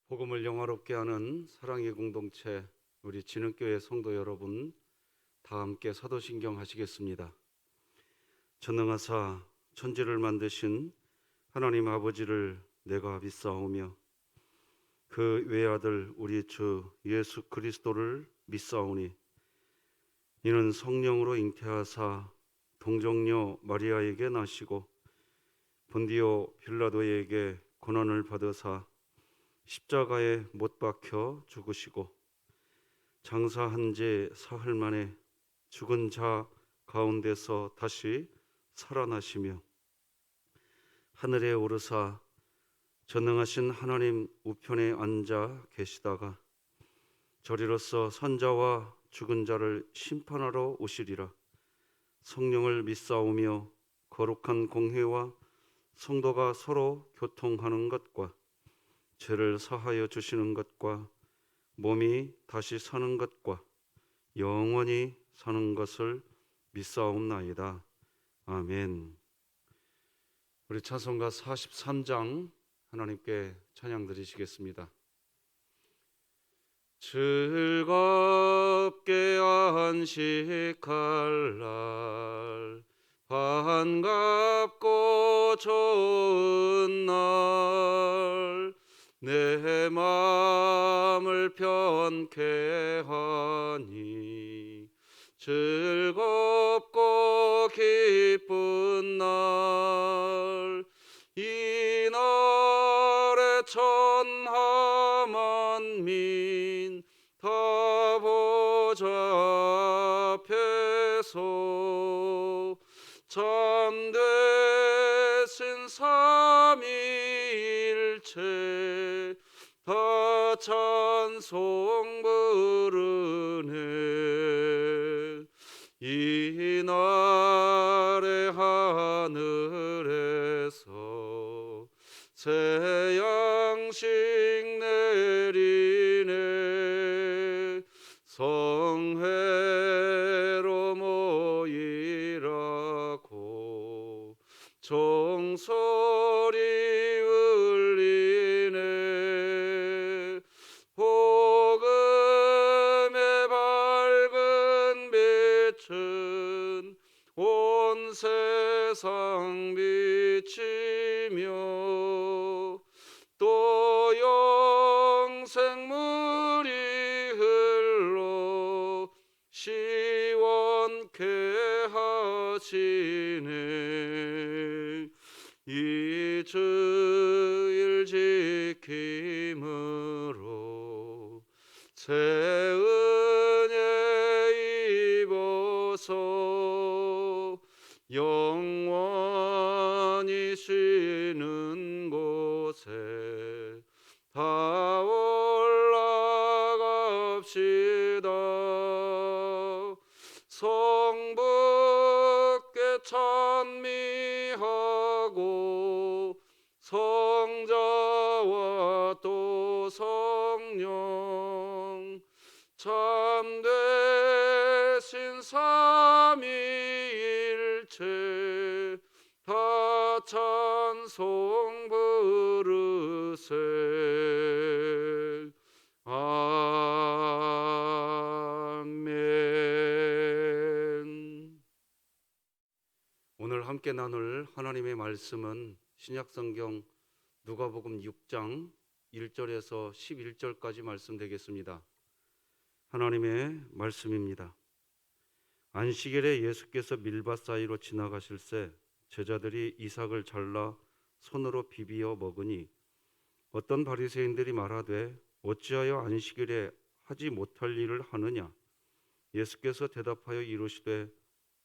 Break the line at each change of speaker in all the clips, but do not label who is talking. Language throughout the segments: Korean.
복음을 영화롭게 하는 사랑의 공동체 우리 진흥교회 성도 여러분, 다 함께 사도신경 하시겠습니다. 전능하사 천지를 만드신 하나님 아버지를 내가 믿사오며 그 외아들 우리 주 예수 그리스도를 믿사오니 이는 성령으로 잉태하사 동정녀 마리아에게 나시고 본디오 빌라도에게 고난을 받으사 십자가에 못 박혀 죽으시고 장사한 지 사흘 만에 죽은 자 가운데서 다시 살아나시며 하늘에 오르사 전능하신 하나님 우편에 앉아 계시다가 저리로서 산자와 죽은 자를 심판하러 오시리라. 성령을 믿사오며 거룩한 공회와 성도가 서로 교통하는 것과 죄를 사하여 주시는 것과 몸이 다시 사는 것과 영원히 사는 것을 믿사옵나이다. 아멘. 우리 찬송가 43장 하나님께 찬양 드리시겠습니다. 즐겁게 안식할 날 반갑고 좋은 날 내 마음을 편케 하니 즐겁고 기쁜 날 이날에 천하 만민 다 보좌 앞에서 참되신 삼위일체 다 찬송 부르네. 이날에 하늘에서 새 양식 내리네. 성회로 모이라고 종소리 울리네. 복음의 밝은 빛은 온 세상 비치며 또 영생물이 흘러 시원케 하시네. 이 주일 지킴으로 새 은혜 입어서 영원히 쉬는 곳에 다 올라갑시다. 성부께 찬미하고 성자와 또 성령 참되신 삼위일체 다 찬송 부르세. 아멘. 오늘 함께 나눌 하나님의 말씀은 신약성경 누가복음 6장 1절에서 11절까지 말씀되겠습니다. 하나님의 말씀입니다. 안식일에 예수께서 밀밭 사이로 지나가실새 제자들이 이삭을 잘라 손으로 비비어 먹으니 어떤 바리새인들이 말하되 어찌하여 안식일에 하지 못할 일을 하느냐. 예수께서 대답하여 이르시되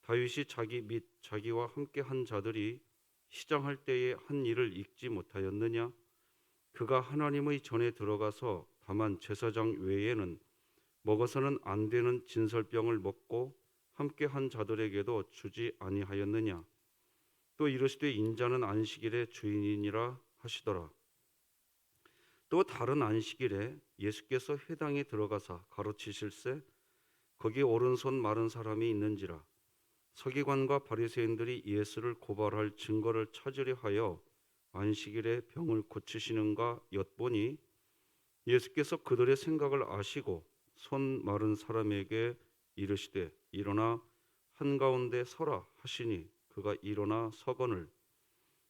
다윗이 자기 및 자기와 함께 한 자들이 시장할 때에 한 일을 읽지 못하였느냐. 그가 하나님의 전에 들어가서 다만 제사장 외에는 먹어서는 안 되는 진설병을 먹고 함께 한 자들에게도 주지 아니하였느냐. 또 이르시되 인자는 안식일의 주인이니라 하시더라. 또 다른 안식일에 예수께서 회당에 들어가사 가르치실새 거기 오른손 마른 사람이 있는지라. 서기관과 바리새인들이 예수를 고발할 증거를 찾으려 하여 안식일에 병을 고치시는가 엿보니 예수께서 그들의 생각을 아시고 손 마른 사람에게 이르시되 일어나 한가운데 서라 하시니 그가 일어나 서거늘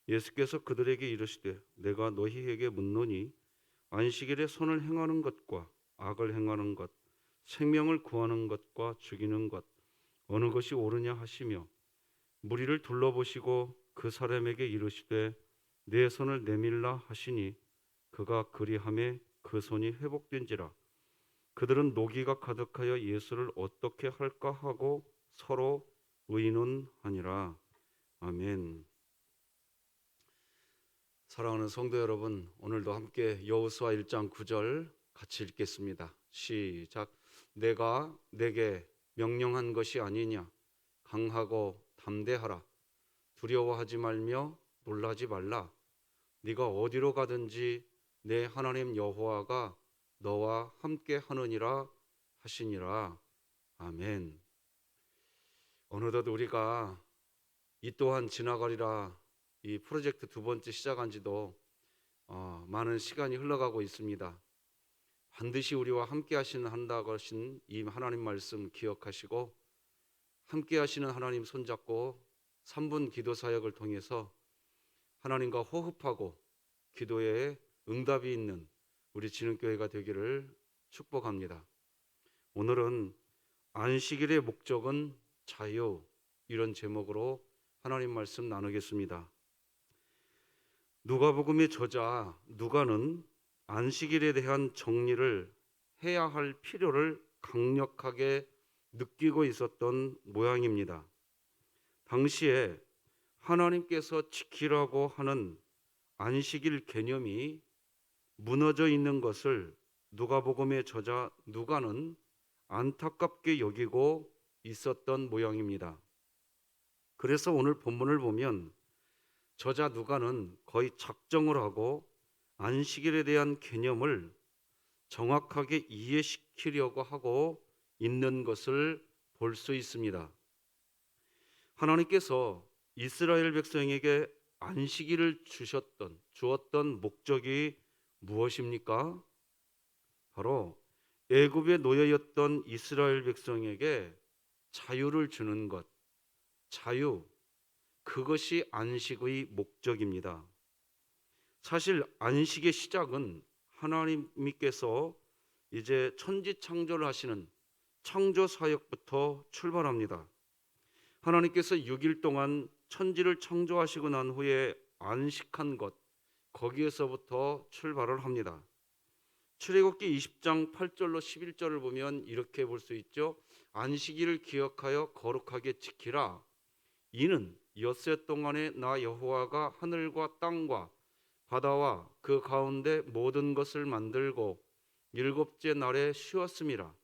예수께서 그들에게 이르시되 내가 너희에게 묻노니 안식일에 선을 행하는 것과 악을 행하는 것 생명을 구하는 것과 죽이는 것 어느 것이 옳으냐 하시며 무리를 둘러보시고 그 사람에게 이르시되 내 손을 내밀라 하시니 그가 그리하매 그 손이 회복된지라 그들은 노기가 가득하여 예수를 어떻게 할까 하고 서로 의논하니라. 아멘. 사랑하는 성도 여러분, 오늘도 함께 여호수아 1장 9절 같이 읽겠습니다. 시작. 내가 내게 명령한 것이 아니냐 강하고 담대하라 두려워하지 말며 놀라지 말라 네가 어디로 가든지 내 하나님 여호와가 너와 함께 하느니라 하시니라. 아멘. 어느덧 우리가 이 또한 지나가리라 이 프로젝트 두 번째 시작한 지도 많은 시간이 흘러가고 있습니다. 반드시 우리와 함께 한다고 하신 이 하나님 말씀 기억하시고 함께 하시는 하나님 손잡고 3분 기도 사역을 통해서 하나님과 호흡하고 기도에 응답이 있는 우리 진흥교회가 되기를 축복합니다. 오늘은 안식일의 목적은 자유 이런 제목으로 하나님 말씀 나누겠습니다. 누가복음의 저자 누가는 안식일에 대한 정리를 해야 할 필요를 강력하게 느끼고 있었던 모양입니다. 당시에 하나님께서 지키라고 하는 안식일 개념이 무너져 있는 것을 누가복음의 저자 누가는 안타깝게 여기고 있었던 모양입니다. 그래서 오늘 본문을 보면 저자 누가는 거의 작정을 하고 안식일에 대한 개념을 정확하게 이해시키려고 하고 있는 것을 볼 수 있습니다. 하나님께서 이스라엘 백성에게 안식일을 주었던 목적이 무엇입니까? 바로 애굽의 노예였던 이스라엘 백성에게 자유를 주는 것, 자유, 그것이 안식의 목적입니다. 사실 안식의 시작은 하나님께서 이제 천지 창조를 하시는 창조 사역부터 출발합니다. 하나님께서 6일 동안 천지를 창조하시고 난 후에 안식한 것, 거기에서부터 출발을 합니다. 출애굽기 20장 8절로 11절을 보면 이렇게 볼 수 있죠. 안식일을 기억하여 거룩하게 지키라. 이는 엿새 동안에 나 여호와가 하늘과 땅과 바다와 그 가운데 모든 것을 만들고 일곱째 날에 쉬었음이라.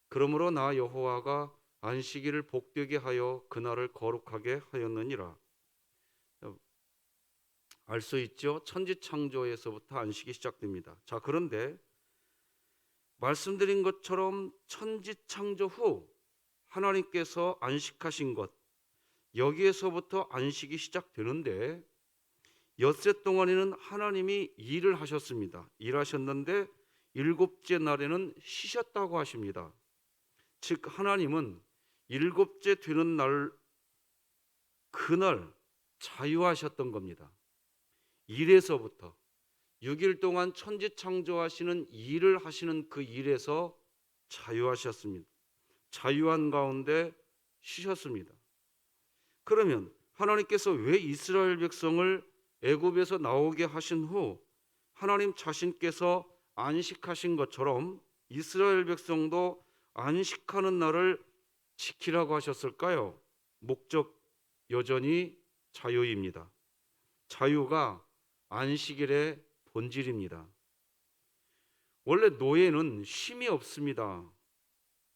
그러므로 나 여호와가 안식일을 복되게 하여 그날을 거룩하게 하였느니라. 알 수 있죠? 천지창조에서부터 안식이 시작됩니다. 자, 그런데 말씀드린 것처럼 천지창조 후 하나님께서 안식하신 것, 여기에서부터 안식이 시작되는데 엿새 동안에는 하나님이 일을 하셨습니다. 일하셨는데 일곱째 날에는 쉬셨다고 하십니다. 즉 하나님은 일곱째 되는 날 그날 자유하셨던 겁니다. 일에서부터 6일 동안 천지 창조하시는 일을 하시는 그 일에서 자유하셨습니다. 자유한 가운데 쉬셨습니다. 그러면 하나님께서 왜 이스라엘 백성을 애굽에서 나오게 하신 후 하나님 자신께서 안식하신 것처럼 이스라엘 백성도 안식하는 날을 지키라고 하셨을까요? 목적 여전히 자유입니다. 자유가 안식일의 본질입니다. 원래 노예는 쉼이 없습니다.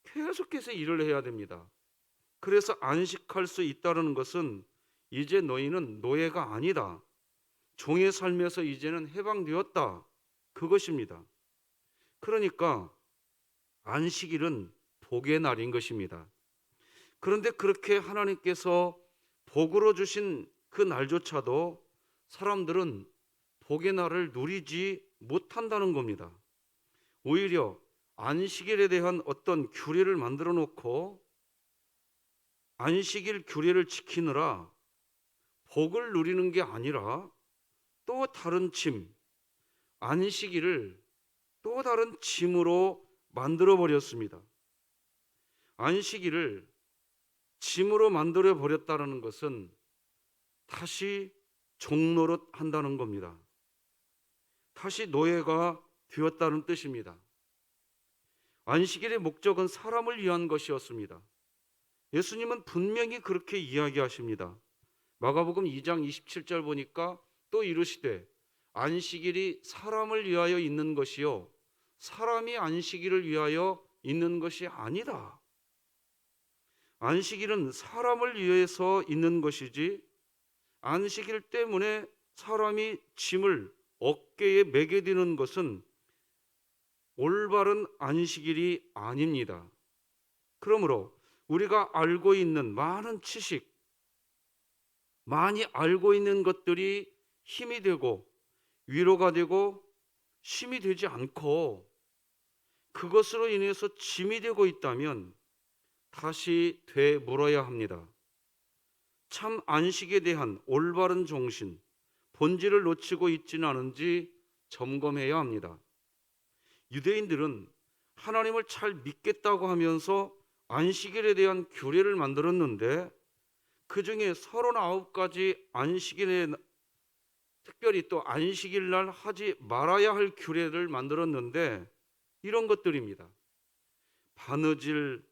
계속해서 일을 해야 됩니다. 그래서 안식할 수 있다는 것은 이제 너희는 노예가 아니다. 종의 삶에서 이제는 해방되었다. 그것입니다. 그러니까 안식일은 복의 날인 것입니다. 그런데 그렇게 하나님께서 복으로 주신 그 날조차도 사람들은 복의 날을 누리지 못한다는 겁니다. 오히려 안식일에 대한 어떤 규례를 만들어 놓고 안식일 규례를 지키느라 복을 누리는 게 아니라 또 다른 짐, 안식일을 또 다른 짐으로 만들어 버렸습니다. 안식일을 짐으로 만들어 버렸다는 것은 다시 종노릇 한다는 겁니다. 다시 노예가 되었다는 뜻입니다. 안식일의 목적은 사람을 위한 것이었습니다. 예수님은 분명히 그렇게 이야기하십니다. 마가복음 2장 27절 보니까 또 이르시되 안식일이 사람을 위하여 있는 것이요 사람이 안식일을 위하여 있는 것이 아니다. 안식일은 사람을 위해서 있는 것이지 안식일 때문에 사람이 짐을 어깨에 매게 되는 것은 올바른 안식일이 아닙니다. 그러므로 우리가 알고 있는 많은 지식, 많이 알고 있는 것들이 힘이 되고 위로가 되고 쉼이 되지 않고 그것으로 인해서 짐이 되고 있다면 다시 되물어야 합니다. 참 안식에 대한 올바른 정신, 본질을 놓치고 있지는 않은지 점검해야 합니다. 유대인들은 하나님을 잘 믿겠다고 하면서 안식일에 대한 규례를 만들었는데 그 중에 39가지 안식일에 특별히 또 안식일 날 하지 말아야 할 규례를 만들었는데 이런 것들입니다. 바느질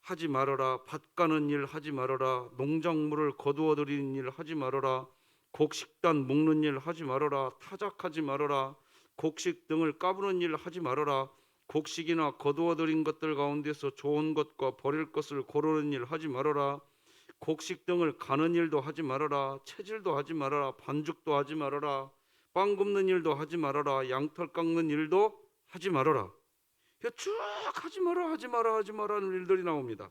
하지 말아라, 밭 가는 일 하지 말아라, 농작물을 거두어 들이는 일 하지 말아라, 곡식단 묶는 일 하지 말아라, 타작하지 말아라, 곡식 등을 까부는 일 하지 말아라, 곡식이나 거두어 들인 것들 가운데서 좋은 것과 버릴 것을 고르는 일 하지 말아라, 곡식 등을 가는 일도 하지 말아라, 채질도 하지 말아라, 반죽도 하지 말아라, 빵 굽는 일도 하지 말아라, 양털 깎는 일도 하지 말아라. 쭉 하지 마라 하지 마라 하지 마라는 일들이 나옵니다.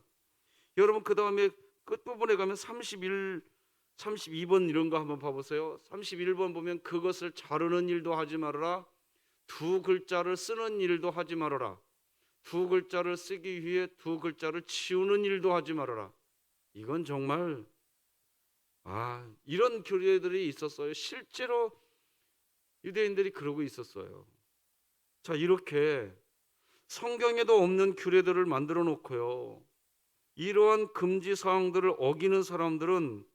여러분 그 다음에 끝부분에 가면 32번 이런 거 한번 봐보세요. 31번 보면 그것을 자르는 일도 하지 말아라, 두 글자를 쓰는 일도 하지 말아라, 두 글자를 쓰기 위해 두 글자를 치우는 일도 하지 말아라. 이건 정말 이런 규례들이 있었어요. 실제로 유대인들이 그러고 있었어요. 자, 이렇게 성경에도 없는 규례들을 만들어 놓고요, 이러한 금지 사항들을 어기는 사람들은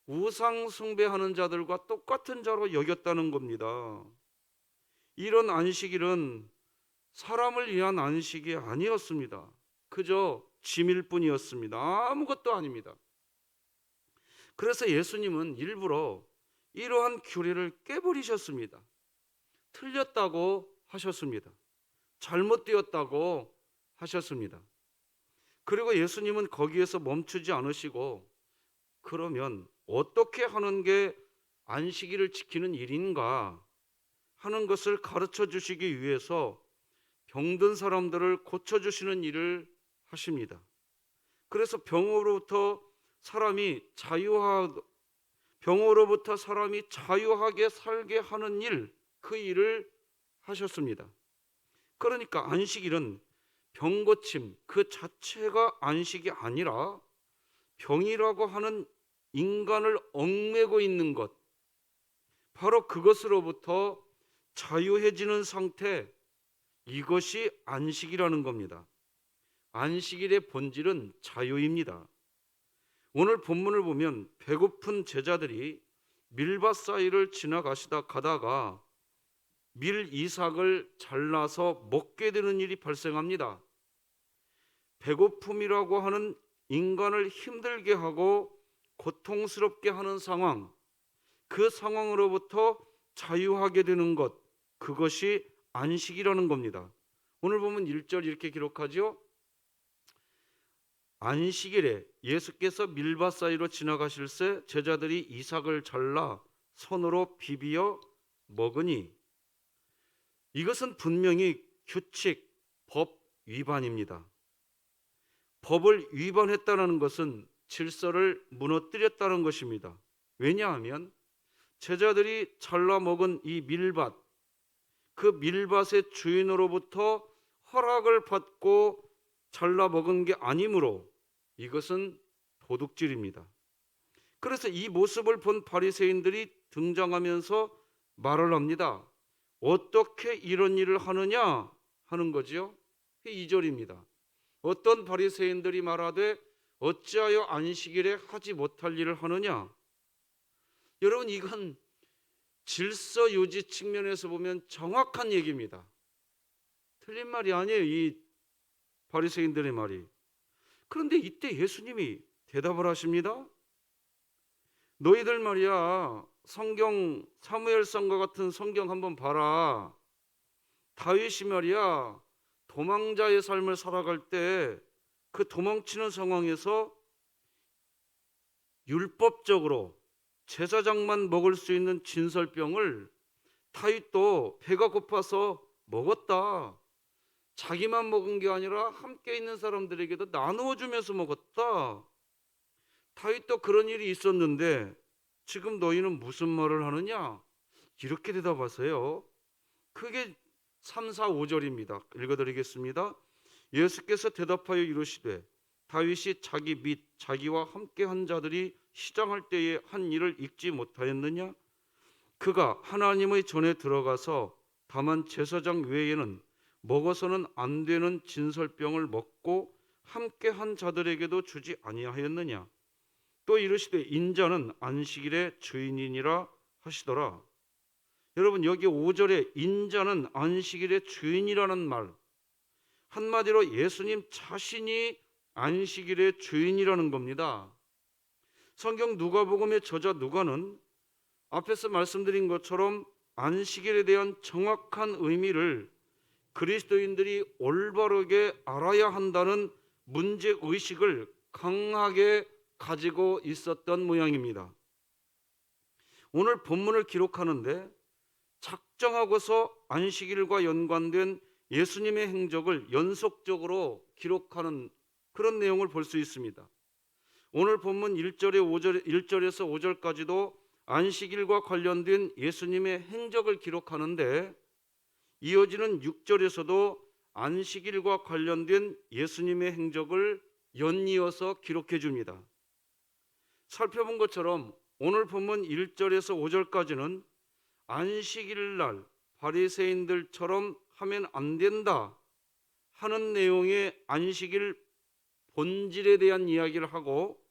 우상 숭배하는 자들과 똑같은 자로 여겼다는 겁니다. 이런 안식일은 사람을 위한 안식이 아니었습니다. 그저 짐일 뿐이었습니다. 아무것도 아닙니다. 그래서 예수님은 일부러 이러한 규례를 깨버리셨습니다. 틀렸다고 하셨습니다. 잘못되었다고 하셨습니다. 그리고 예수님은 거기에서 멈추지 않으시고 그러면 어떻게 하는 게 안식일을 지키는 일인가 하는 것을 가르쳐 주시기 위해서 병든 사람들을 고쳐주시는 일을 하십니다. 그래서 병으로부터 사람이 자유하게 살게 하는 일, 그 일을 하셨습니다. 그러니까 안식일은 병고침 그 자체가 안식이 아니라 병이라고 하는 인간을 얽매고 있는 것, 바로 그것으로부터 자유해지는 상태, 이것이 안식이라는 겁니다. 안식일의 본질은 자유입니다. 오늘 본문을 보면 배고픈 제자들이 밀밭 사이를 가다가 밀 이삭을 잘라서 먹게 되는 일이 발생합니다. 배고픔이라고 하는 인간을 힘들게 하고 고통스럽게 하는 상황, 그 상황으로부터 자유하게 되는 것, 그것이 안식이라는 겁니다. 오늘 보면 1절 이렇게 기록하죠. 안식일에 예수께서 밀밭 사이로 지나가실새 제자들이 이삭을 잘라 손으로 비비어 먹으니, 이것은 분명히 규칙, 법 위반입니다. 법을 위반했다는 것은 질서를 무너뜨렸다는 것입니다. 왜냐하면 제자들이 잘라 먹은 이 밀밭, 그 밀밭의 주인으로부터 허락을 받고 잘라 먹은 게 아니므로 이것은 도둑질입니다. 그래서 이 모습을 본 바리새인들이 등장하면서 말을 합니다. 어떻게 이런 일을 하느냐 하는 거지요. 2절입니다. 어떤 바리새인들이 말하되 어찌하여 안식일에 하지 못할 일을 하느냐. 여러분, 이건 질서 유지 측면에서 보면 정확한 얘기입니다. 틀린 말이 아니에요, 이 바리새인들의 말이. 그런데 이때 예수님이 대답을 하십니다. 너희들 말이야, 성경 사무엘상과 같은 성경 한번 봐라. 다윗이 말이야, 도망자의 삶을 살아갈 때 그 도망치는 상황에서 율법적으로 제사장만 먹을 수 있는 진설병을 다윗도 배가 고파서 먹었다. 자기만 먹은 게 아니라 함께 있는 사람들에게도 나누어 주면서 먹었다. 다윗도 그런 일이 있었는데 지금 너희는 무슨 말을 하느냐? 이렇게 대답하세요. 그게 3, 4, 5절입니다. 읽어드리겠습니다. 예수께서 대답하여 이르시되 다윗이 자기 및 자기와 함께 한 자들이 시장할 때에 한 일을 잊지 못하였느냐? 그가 하나님의 전에 들어가서 다만 제사장 외에는 먹어서는 안 되는 진설병을 먹고 함께 한 자들에게도 주지 아니하였느냐? 또 이르시되 인자는 안식일의 주인이니라 하시더라. 여러분, 여기 5절에 인자는 안식일의 주인이라는 말, 한마디로 예수님 자신이 안식일의 주인이라는 겁니다. 성경 누가복음의 저자 누가는 앞에서 말씀드린 것처럼 안식일에 대한 정확한 의미를 그리스도인들이 올바르게 알아야 한다는 문제의식을 강하게 가지고 있었던 모양입니다. 오늘 본문을 기록하는데 작정하고서 안식일과 연관된 예수님의 행적을 연속적으로 기록하는 그런 내용을 볼 수 있습니다. 오늘 본문 1절에서 5절까지도 안식일과 관련된 예수님의 행적을 기록하는데 이어지는 6절에서도 안식일과 관련된 예수님의 행적을 연이어서 기록해 줍니다. 살펴본 것처럼 오늘 본문 1절에서 5절까지는 안식일 날 바리새인들처럼 하면 안 된다 하는 내용의 안식일 본질에 대한 이야기를 하고,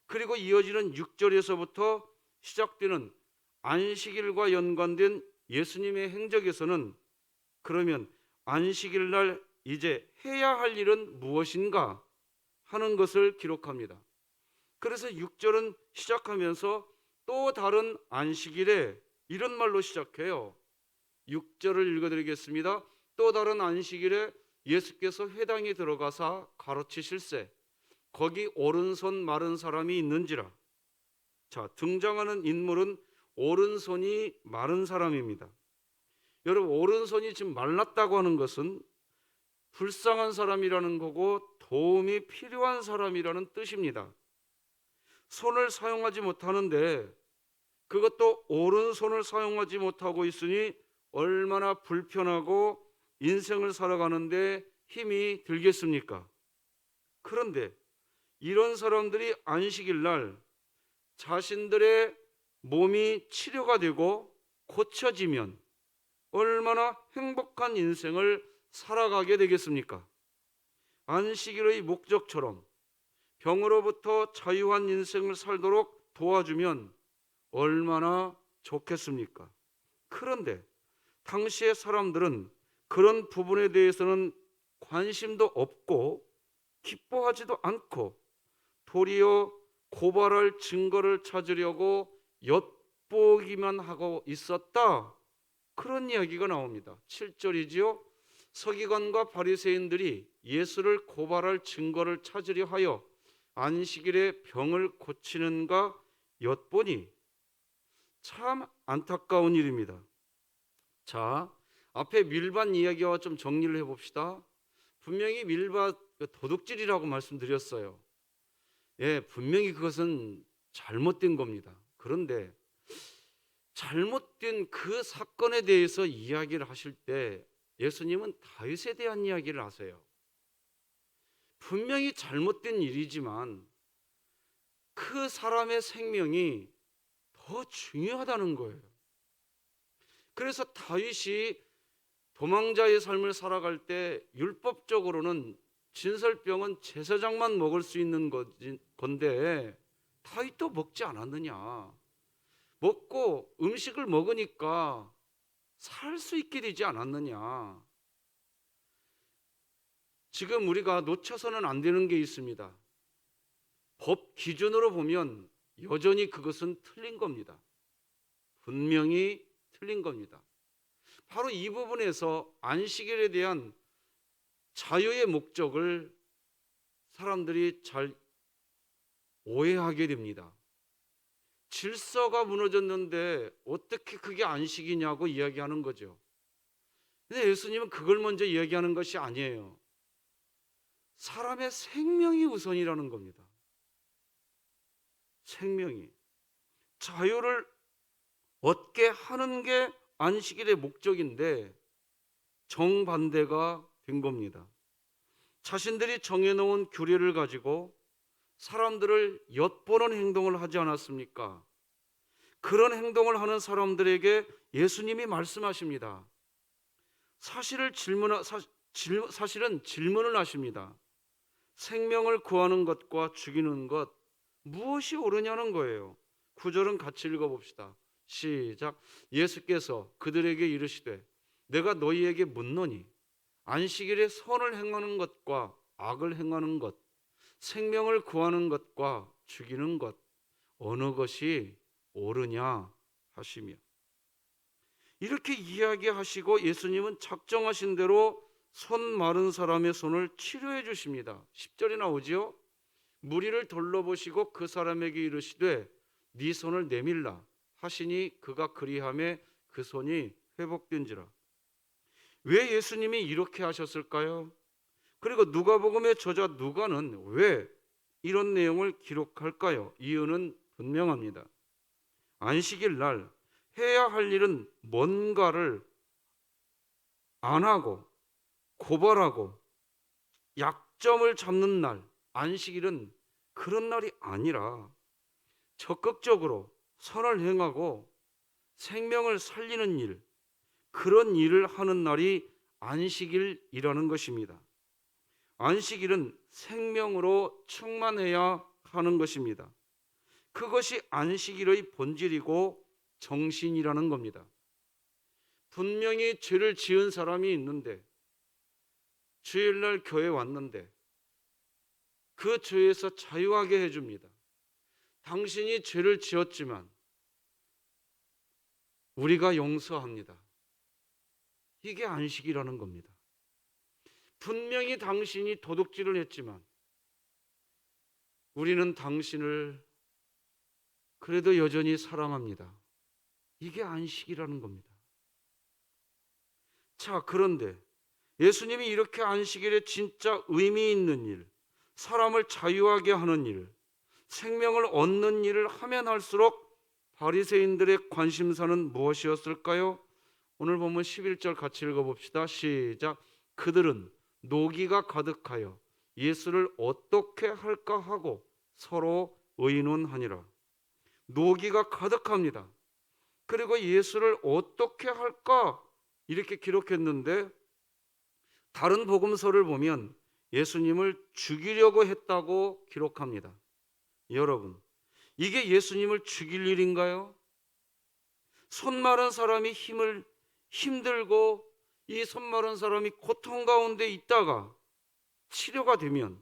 그리고 이어지는 6절에서부터 시작되는 안식일과 연관된 예수님의 행적에서는 그러면 안식일 날 이제 해야 할 일은 무엇인가 하는 것을 기록합니다. 그래서 6절은 시작하면서 또 다른 안식일에 이런 말로 시작해요. 6절을 읽어드리겠습니다. 또 다른 안식일에 예수께서 회당에 들어가사 가르치실세 거기 오른손 마른 사람이 있는지라. 자, 등장하는 인물은 오른손이 마른 사람입니다. 여러분, 오른손이 지금 말랐다고 하는 것은 불쌍한 사람이라는 거고 도움이 필요한 사람이라는 뜻입니다. 손을 사용하지 못하는데 그것도 오른손을 사용하지 못하고 있으니 얼마나 불편하고 인생을 살아가는데 힘이 들겠습니까? 그런데 이런 사람들이 안식일 날 자신들의 몸이 치료가 되고 고쳐지면 얼마나 행복한 인생을 살아가게 되겠습니까? 안식일의 목적처럼 병으로부터 자유한 인생을 살도록 도와주면 얼마나 좋겠습니까? 그런데 당시의 사람들은 그런 부분에 대해서는 관심도 없고 기뻐하지도 않고 도리어 고발할 증거를 찾으려고 엿보기만 하고 있었다. 그런 이야기가 나옵니다. 7절이지요. 서기관과 바리새인들이 예수를 고발할 증거를 찾으려 하여 안식일에 병을 고치는가 엿보니, 참 안타까운 일입니다. 자, 앞에 밀밭 이야기와 좀 정리를 해봅시다. 분명히 밀밭 도둑질이라고 말씀드렸어요. 예, 분명히 그것은 잘못된 겁니다. 그런데 잘못된 그 사건에 대해서 이야기를 하실 때 예수님은 다윗에 대한 이야기를 하세요. 분명히 잘못된 일이지만 그 사람의 생명이 더 중요하다는 거예요. 그래서 다윗이 도망자의 삶을 살아갈 때 율법적으로는 진설병은 제사장만 먹을 수 있는 건데 다윗도 먹지 않았느냐. 먹고 음식을 먹으니까 살 수 있게 되지 않았느냐. 지금 우리가 놓쳐서는 안 되는 게 있습니다. 법 기준으로 보면 여전히 그것은 틀린 겁니다. 분명히 틀린 겁니다. 바로 이 부분에서 안식일에 대한 자유의 목적을 사람들이 잘 오해하게 됩니다. 질서가 무너졌는데 어떻게 그게 안식이냐고 이야기하는 거죠. 근데 예수님은 그걸 먼저 이야기하는 것이 아니에요. 사람의 생명이 우선이라는 겁니다. 생명이. 자유를 얻게 하는 게 안식일의 목적인데 정반대가 된 겁니다. 자신들이 정해놓은 규례를 가지고 사람들을 엿보는 행동을 하지 않았습니까? 그런 행동을 하는 사람들에게 예수님이 말씀하십니다. 사실은 질문을 하십니다. 생명을 구하는 것과 죽이는 것 무엇이 옳으냐는 거예요. 구절은 같이 읽어봅시다. 시작. 예수께서 그들에게 이르시되 내가 너희에게 묻노니 안식일에 선을 행하는 것과 악을 행하는 것, 생명을 구하는 것과 죽이는 것 어느 것이 옳으냐 하시며, 이렇게 이야기하시고 예수님은 작정하신 대로 손 마른 사람의 손을 치료해 주십니다. 10절에 나오지요. 무리를 둘러보시고 그 사람에게 이르시되 네 손을 내밀라 하시니 그가 그리하매 그 손이 회복된지라. 왜 예수님이 이렇게 하셨을까요? 그리고 누가복음의 저자 누가는 왜 이런 내용을 기록할까요? 이유는 분명합니다. 안식일 날 해야 할 일은 뭔가를 안 하고 고발하고 약점을 잡는 날, 안식일은 그런 날이 아니라 적극적으로 선을 행하고 생명을 살리는 일, 그런 일을 하는 날이 안식일이라는 것입니다. 안식일은 생명으로 충만해야 하는 것입니다. 그것이 안식일의 본질이고 정신이라는 겁니다. 분명히 죄를 지은 사람이 있는데 주일날 교회 왔는데 그 죄에서 자유하게 해줍니다. 당신이 죄를 지었지만 우리가 용서합니다. 이게 안식이라는 겁니다. 분명히 당신이 도둑질을 했지만 우리는 당신을 그래도 여전히 사랑합니다. 이게 안식이라는 겁니다. 자, 그런데 예수님이 이렇게 안식일에 진짜 의미 있는 일, 사람을 자유하게 하는 일, 생명을 얻는 일을 하면 할수록 바리새인들의 관심사는 무엇이었을까요? 오늘 보면 11절 같이 읽어봅시다. 시작. 그들은 노기가 가득하여 예수를 어떻게 할까 하고 서로 의논하니라. 노기가 가득합니다. 그리고 예수를 어떻게 할까 이렇게 기록했는데 다른 복음서를 보면 예수님을 죽이려고 했다고 기록합니다. 여러분, 이게 예수님을 죽일 일인가요? 손 마른 사람이 힘들고 이 손 마른 사람이 고통 가운데 있다가 치료가 되면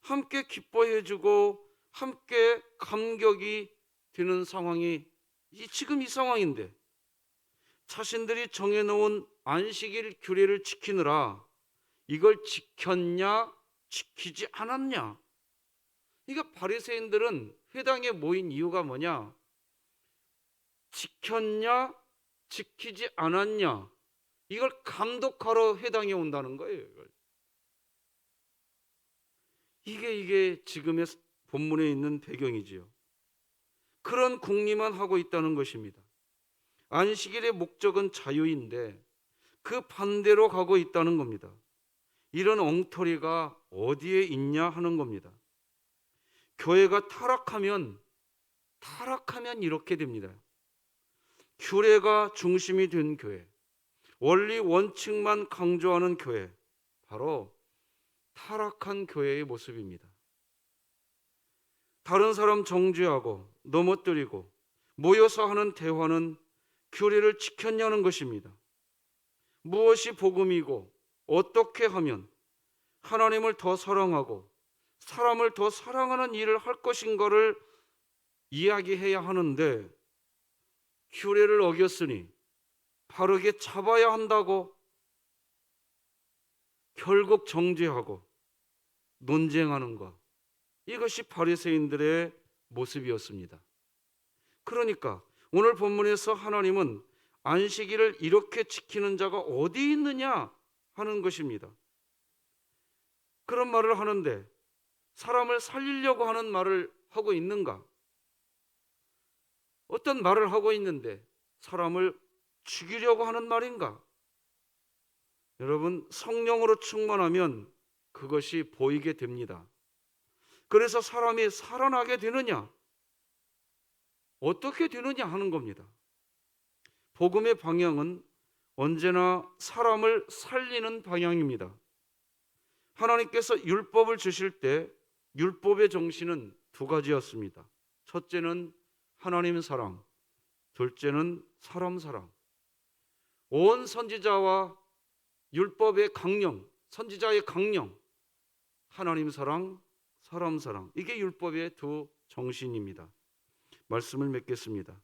함께 기뻐해주고 함께 감격이 되는 상황이 지금 이 상황인데 자신들이 정해놓은 안식일 규례를 지키느라 이걸 지켰냐 지키지 않았냐. 그러니까 바리새인들은 회당에 모인 이유가 뭐냐? 지켰냐 지키지 않았냐, 이걸 감독하러 회당에 온다는 거예요. 이게 지금의 본문에 있는 배경이지요. 그런 궁리만 하고 있다는 것입니다. 안식일의 목적은 자유인데 그 반대로 가고 있다는 겁니다. 이런 엉터리가 어디에 있냐 하는 겁니다. 교회가 타락하면 이렇게 됩니다. 규례가 중심이 된 교회, 원리 원칙만 강조하는 교회, 바로 타락한 교회의 모습입니다. 다른 사람 정죄하고 넘어뜨리고 모여서 하는 대화는 규례를 지켰냐는 것입니다. 무엇이 복음이고 어떻게 하면 하나님을 더 사랑하고 사람을 더 사랑하는 일을 할 것인가를 이야기해야 하는데, 규례를 어겼으니 바르게 잡아야 한다고 결국 정죄하고 논쟁하는 것, 이것이 바리새인들의 모습이었습니다. 그러니까 오늘 본문에서 하나님은 안식일을 이렇게 지키는 자가 어디 있느냐 하는 것입니다. 그런 말을 하는데 사람을 살리려고 하는 말을 하고 있는가? 어떤 말을 하고 있는데 사람을 죽이려고 하는 말인가? 여러분, 성령으로 충만하면 그것이 보이게 됩니다. 그래서 사람이 살아나게 되느냐? 어떻게 되느냐 하는 겁니다. 복음의 방향은 언제나 사람을 살리는 방향입니다. 하나님께서 율법을 주실 때 율법의 정신은 두 가지였습니다. 첫째는 하나님 사랑, 둘째는 사람 사랑. 온 선지자와 율법의 강령, 선지자의 강령, 하나님 사랑, 사람 사랑, 이게 율법의 두 정신입니다. 말씀을 맺겠습니다.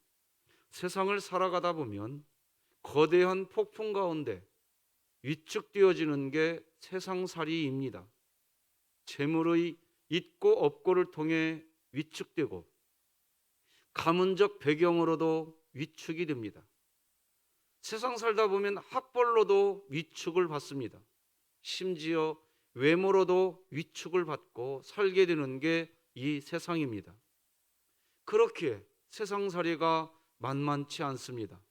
세상을 살아가다 보면 거대한 폭풍 가운데 위축되어지는 게 세상살이입니다. 재물의 있고 없고를 통해 위축되고 가문적 배경으로도 위축이 됩니다. 세상 살다 보면 학벌로도 위축을 받습니다. 심지어 외모로도 위축을 받고 살게 되는 게 이 세상입니다. 그렇기에 세상살이가 만만치 않습니다.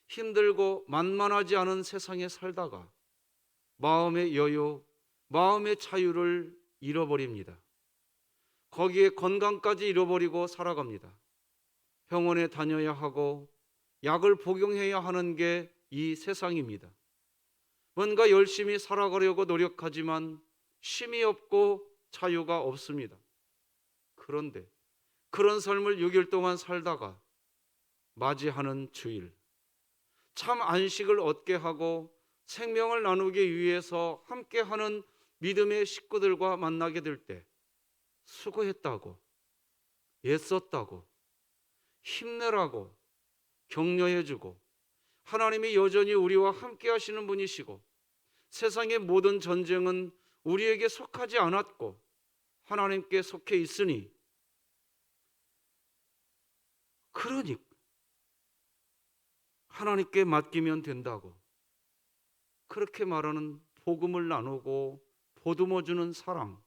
힘들고 만만하지 않은 세상에 살다가 마음의 여유, 마음의 자유를 잃어버립니다. 거기에 건강까지 잃어버리고 살아갑니다. 병원에 다녀야 하고 약을 복용해야 하는 게 이 세상입니다. 뭔가 열심히 살아가려고 노력하지만 쉼이 없고 자유가 없습니다. 그런데 그런 삶을 6일 동안 살다가 맞이하는 주일, 참 안식을 얻게 하고 생명을 나누기 위해서 함께하는 믿음의 식구들과 만나게 될 때 수고했다고, 애썼다고, 힘내라고 격려해주고, 하나님이 여전히 우리와 함께 하시는 분이시고 세상의 모든 전쟁은 우리에게 속하지 않았고 하나님께 속해 있으니, 그러니 하나님께 맡기면 된다고 그렇게 말하는 복음을 나누고 보듬어주는 사랑,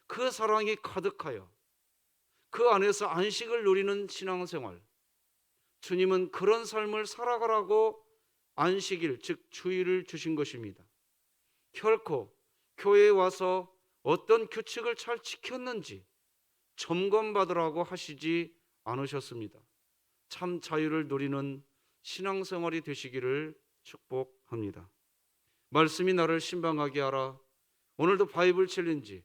그 사랑이 가득하여 그 안에서 안식을 누리는 신앙생활, 주님은 그런 삶을 살아가라고 안식일, 즉 주일을 주신 것입니다. 결코 교회에 와서 어떤 규칙을 잘 지켰는지 점검받으라고 하시지 않으셨습니다. 참 자유를 누리는 신앙생활이 되시기를 축복합니다. 말씀이 나를 신방하게 하라. 오늘도 바이블 챌린지,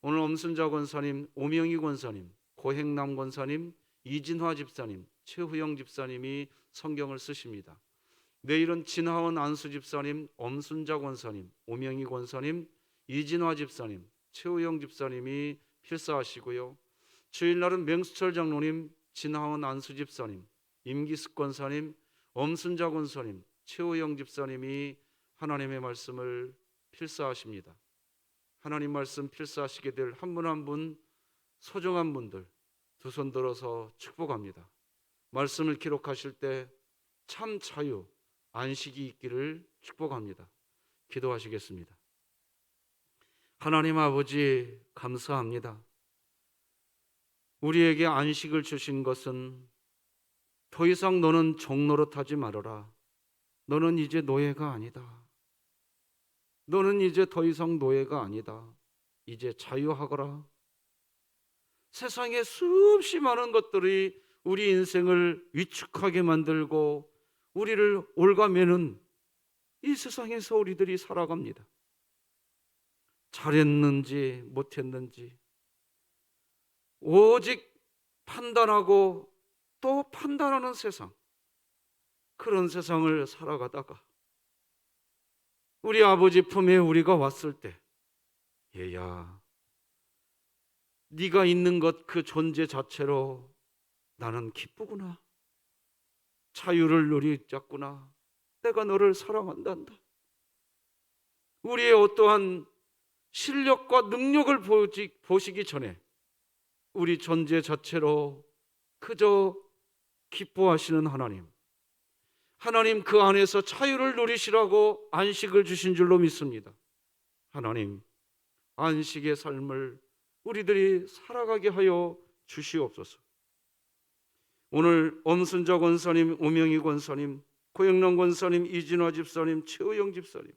오늘 엄순자 권사님, 오명희 권사님, 고행남 권사님, 이진화 집사님, 최후영 집사님이 성경을 쓰십니다. 내일은 진하원 안수 집사님, 엄순자 권사님, 오명희 권사님, 이진화 집사님, 최후영 집사님이 필사하시고요. 주일날은 맹수철 장로님, 진하원 안수 집사님, 임기숙 권사님, 엄순자 권사님, 최후영 집사님이 하나님의 말씀을 필사하십니다. 하나님 말씀 필사하시게 될 한 분 한 분 소중한 분들 두 손 들어서 축복합니다. 말씀을 기록하실 때 참 자유, 안식이 있기를 축복합니다. 기도하시겠습니다. 하나님 아버지, 감사합니다. 우리에게 안식을 주신 것은 더 이상 너는 종노릇하지 말아라. 너는 이제 노예가 아니다. 너는 이제 더 이상 노예가 아니다. 이제 자유하거라. 세상에 수없이 많은 것들이 우리 인생을 위축하게 만들고 우리를 올가매는 이 세상에서 우리들이 살아갑니다. 잘했는지 못했는지 오직 판단하고 또 판단하는 세상, 그런 세상을 살아가다가 우리 아버지 품에 우리가 왔을 때, 얘야, 네가 있는 것 그 존재 자체로 나는 기쁘구나. 자유를 누리자꾸나. 내가 너를 사랑한단다. 우리의 어떠한 실력과 능력을 보시기 전에 우리 존재 자체로 그저 기뻐하시는 하나님, 하나님 그 안에서 자유를 누리시라고 안식을 주신 줄로 믿습니다. 하나님, 안식의 삶을 우리들이 살아가게 하여 주시옵소서. 오늘 엄순자 권사님, 오명희 권사님, 고영란 권사님, 이진화 집사님, 최우영 집사님,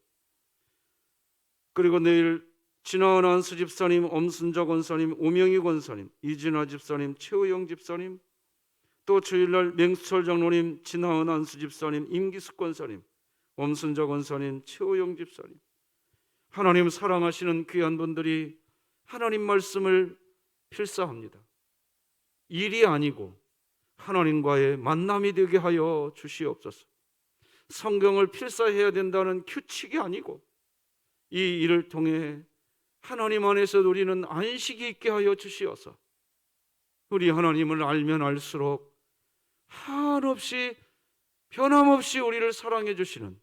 그리고 내일 진화은 안수 집사님, 엄순자 권사님, 오명희 권사님, 이진화 집사님, 최우영 집사님, 또 주일날 맹수철 장로님, 진화은 안수 집사님, 임기숙 권사님, 엄순자 권사님, 최우영 집사님, 하나님 사랑하시는 귀한 분들이 하나님 말씀을 필사합니다. 일이 아니고 하나님과의 만남이 되게 하여 주시옵소서. 성경을 필사해야 된다는 규칙이 아니고 이 일을 통해 하나님 안에서 누리는 안식이 있게 하여 주시어서 우리 하나님을 알면 알수록 한없이 변함없이 우리를 사랑해 주시는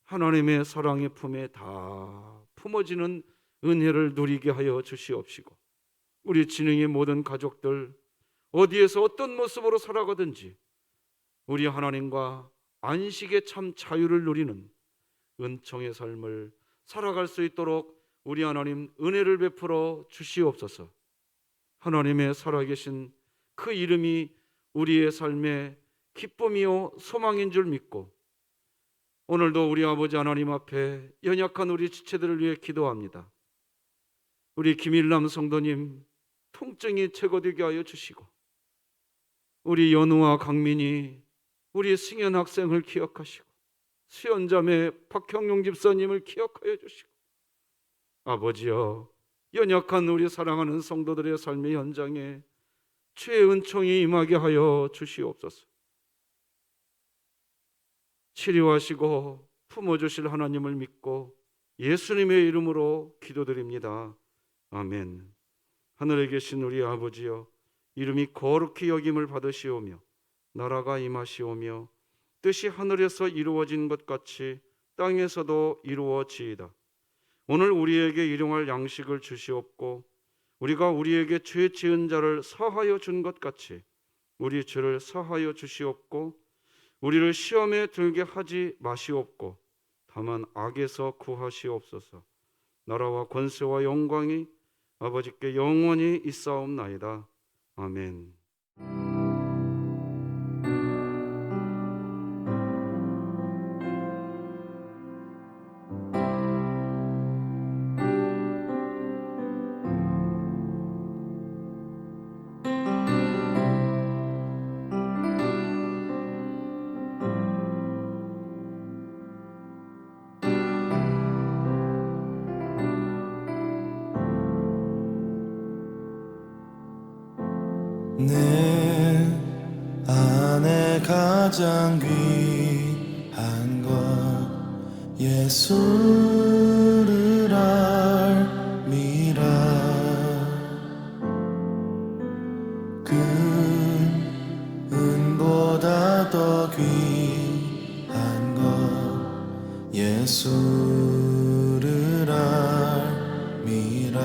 하나님의 사랑의 품에 다 품어지는 은혜를 누리게 하여 주시옵시고, 우리 진흥의 모든 가족들 어디에서 어떤 모습으로 살아가든지 우리 하나님과 안식의 참 자유를 누리는 은총의 삶을 살아갈 수 있도록 우리 하나님 은혜를 베풀어 주시옵소서. 하나님의 살아계신 그 이름이 우리의 삶의 기쁨이요 소망인 줄 믿고, 오늘도 우리 아버지 하나님 앞에 연약한 우리 지체들을 위해 기도합니다. 우리 김일남 성도님 통증이 제거되게 하여 주시고, 우리 연우와 강민이 우리 승현 학생을 기억하시고, 수연자매 박형용 집사님을 기억하여 주시고, 아버지여, 연약한 우리 사랑하는 성도들의 삶의 현장에 주의 은총이 임하게 하여 주시옵소서. 치료하시고 품어주실 하나님을 믿고 예수님의 이름으로 기도드립니다. 아멘. 하늘에 계신 우리 아버지여, 이름이 거룩히 여김을 받으시오며 나라가 임하시오며 뜻이 하늘에서 이루어진 것 같이 땅에서도 이루어지이다. 오늘 우리에게 일용할 양식을 주시옵고, 우리가 우리에게 죄 지은 자를 사하여 준 것 같이 우리 죄를 사하여 주시옵고, 우리를 시험에 들게 하지 마시옵고 다만 악에서 구하시옵소서. 나라와 권세와 영광이 아버지께 영원히 있사옵나이다. 아멘.
내 안에 가장 귀한 것 예수를 알미라. 그 은보다 더 귀한 것 예수를 알미라.